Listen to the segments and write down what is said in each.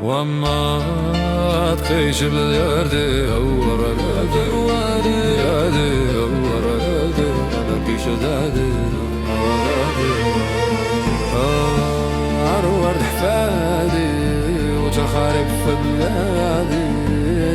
وما تقيش بلادي ورا دادي دادي ورا دادي ما كيش دادي ورد حفادي وتخارب في بلادي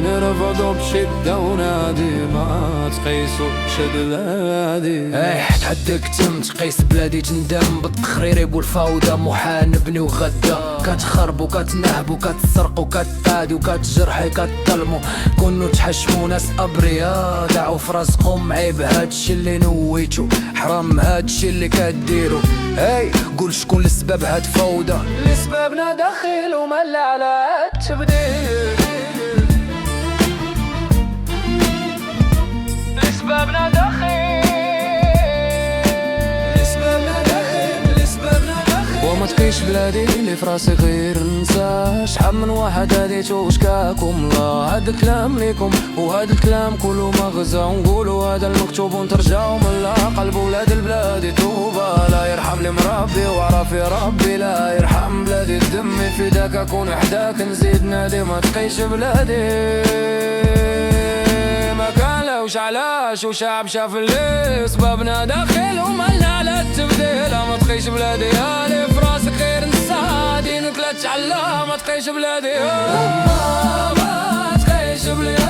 نرفضو بشدة ونادي ما تقيسو بشدلادي. تحدك تم تقيس بلادي تندم بالتخرير والفوضى محال نبني وغدا كتخرب وكتنهب وكتسرق وكتقادي وكتجرحي كتظلمو كونو تحشمو ناس ابرياء دعو فراسكم عيب هادشي اللي نويتو حرام هادشي اللي كديرو. قول شكون السبب هاد فوضى اللي سببنا داخل ومل على التبديل لسبابنا داخل وما تقيش بلادي اللي فراسي غير نسى شحال من واحد هاديتو وشكاكم لا هاد الكلام ليكم وهاد الكلام كله مغزى ونقولوا هذا المكتوب ونترجعوا من قلب ولاد البلاد توبة لا يرحم لي مربي وعرف يا ربي لا يرحم بلادي الدم فداك اكون حداك نزيد نادي ما تقيش بلادي وش علاش وشعب شاف اللي سببنا داخل وملنا على التبديل. ما تقيش بلادي يا اللي فراسك غير نسا دينك لا تشعل ما تقيش بلادي ما تقيش بلادي